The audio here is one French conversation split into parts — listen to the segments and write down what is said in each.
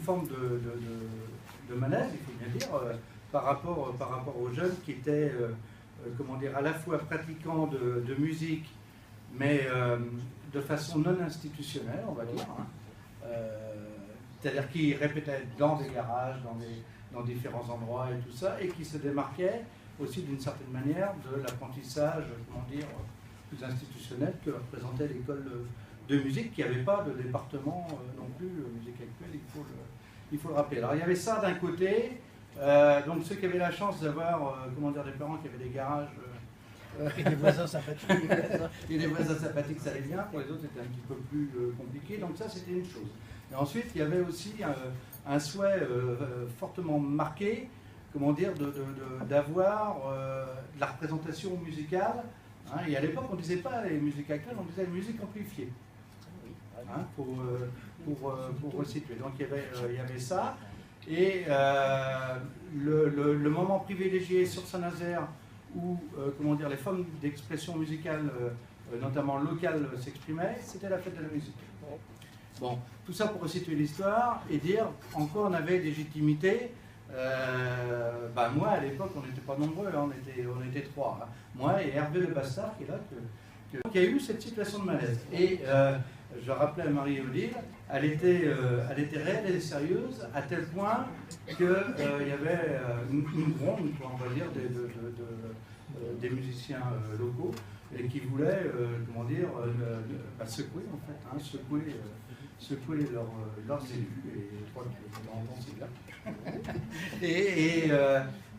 forme de malaise, il faut bien dire, par rapport aux jeunes qui étaient, comment dire, à la fois pratiquants de musique, mais de façon non institutionnelle, on va dire. C'est-à-dire qui répétaient dans des garages, dans différents endroits et tout ça, et qui se démarquaient aussi d'une certaine manière de l'apprentissage, comment dire, plus institutionnel que représentait l'école de musique, qui n'avait pas de département non plus, musique actuelle, il faut le rappeler. Alors il y avait ça d'un côté, donc ceux qui avaient la chance d'avoir, comment dire, des parents qui avaient des garages, et des voisins sympathiques. Et des voisins sympathiques, ça allait bien. Pour les autres, c'était un petit peu plus compliqué. Donc ça, c'était une chose. Et ensuite, il y avait aussi un souhait fortement marqué, comment dire, d'avoir de la représentation musicale. Hein, et à l'époque, on ne disait pas les musiques actuelles, on disait musique amplifiée. Hein, pour resituer. Donc il y avait ça. Et le moment privilégié sur Saint-Nazaire, où comment dire, les formes d'expression musicale, notamment locale, s'exprimaient, c'était la fête de la musique. Bon, tout ça pour resituer l'histoire et dire en quoi on avait légitimité. Moi, à l'époque, on n'était pas nombreux, hein, on était trois. Hein. Moi et Hervé Le Bastard, qui est là, donc il y a eu cette situation de malaise. Et je rappelais à Marie-Odile, elle était réelle et sérieuse, à tel point qu'il y avait une gronde, on va dire, des musiciens locaux, et qui voulaient, comment dire, secouer, en fait, hein, secouer leurs élus, et je crois que c'est là.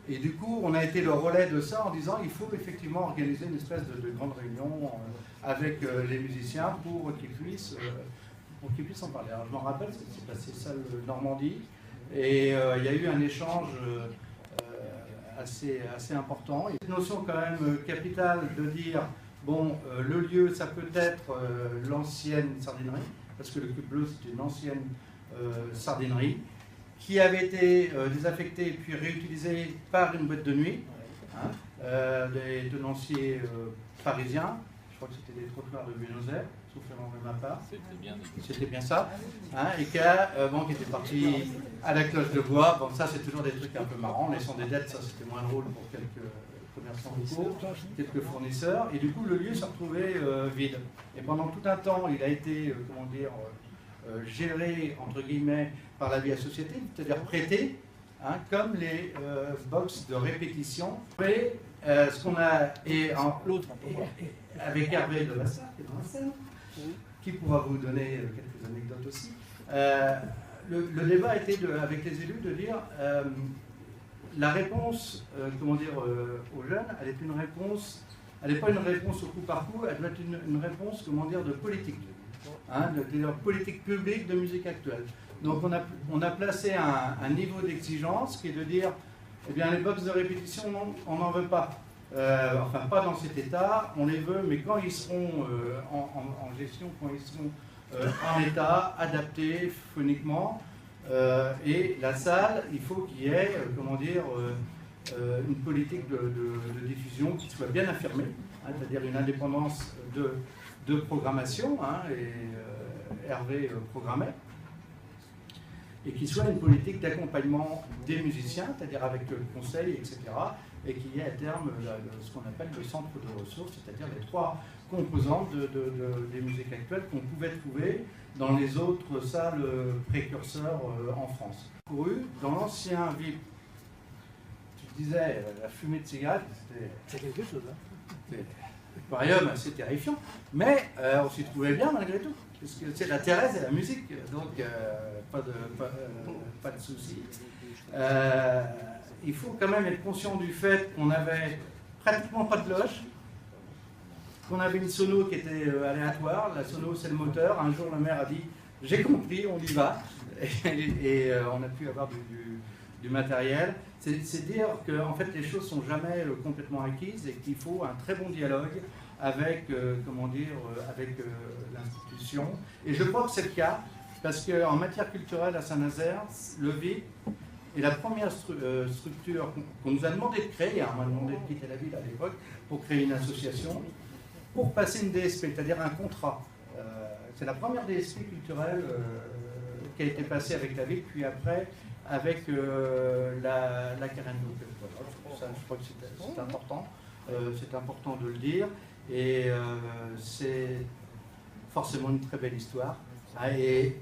Et du coup, on a été le relais de ça en disant il faut effectivement organiser une espèce de grande réunion avec les musiciens pour qu'ils puissent en parler. Alors je m'en rappelle, c'est passé salle Normandie, et il y a eu un échange assez important. Il y a une notion quand même capitale de dire, bon, le lieu, ça peut être l'ancienne sardinerie, parce que le Cube Bleu, c'était une ancienne sardinerie, qui avait été désaffectée puis réutilisée par une boîte de nuit, hein, des tenanciers parisiens. Je crois que c'était des trottoirs de Buenos Aires, sauf erreur de ma part. C'était bien ça. Hein, et qui était parti à la cloche de bois. Bon, ça, c'est toujours des trucs un peu marrants. Les sons des dettes, ça, c'était moins drôle pour quelques commerçants locaux, quelques fournisseurs. Et du coup, le lieu s'est retrouvé vide. Et pendant tout un temps, il a été, comment dire, géré, entre guillemets, par la vie associative, c'est-à-dire prêté, hein, comme les box de répétition. Et ce qu'on a, l'autre, avec Hervé Le Bastard, qui est dans la scène, qui pourra vous donner quelques anecdotes aussi, le débat était avec les élus de dire la réponse, comment dire, aux jeunes, elle est une réponse, elle n'est pas une réponse au coup par coup, elle doit être une réponse, comment dire, de politique. Hein, de politique publique de musique actuelle. Donc on a placé un niveau d'exigence qui est de dire, eh bien les box de répétition, on n'en veut pas. Enfin pas dans cet état, on les veut, mais quand ils seront en gestion, quand ils seront en état, adaptés phoniquement, et la salle, il faut qu'il y ait, comment dire, une politique de diffusion qui soit bien affirmée, hein, c'est-à-dire une indépendance de programmation, hein, et Hervé programmait, et qui soit une politique d'accompagnement des musiciens, c'est-à-dire avec le conseil, etc., et qu'il y ait à terme ce qu'on appelle le centre de ressources, c'est-à-dire les trois composantes des musiques actuelles qu'on pouvait trouver dans les autres salles précurseurs en France. Couru dans l'ancien VIP, tu disais, la fumée de cigarette, c'est quelque chose, hein. Aquarium, assez terrifiant, mais on s'y trouvait bien malgré tout, parce que c'est la Thérèse et la musique, donc pas de souci. Il faut quand même être conscient du fait qu'on avait pratiquement pas de loge, qu'on avait une sono qui était aléatoire. La sono, c'est le moteur. Un jour, la mère a dit « j'ai compris, on y va », et on a pu avoir du matériel. C'est dire que en fait, les choses ne sont jamais complètement acquises et qu'il faut un très bon dialogue avec, comment dire, avec l'institution. Et je crois que c'est le cas, parce qu'en matière culturelle à Saint-Nazaire, le VIP est la première structure qu'on nous a demandé de créer. On m'a demandé de quitter la ville à l'époque pour créer une association, pour passer une DSP, c'est-à-dire un contrat. C'est la première DSP culturelle qui a été passé avec la ville, puis après avec la carène. Donc, voilà, ça, je crois que c'est important. C'est important de le dire. Et c'est forcément une très belle histoire. Et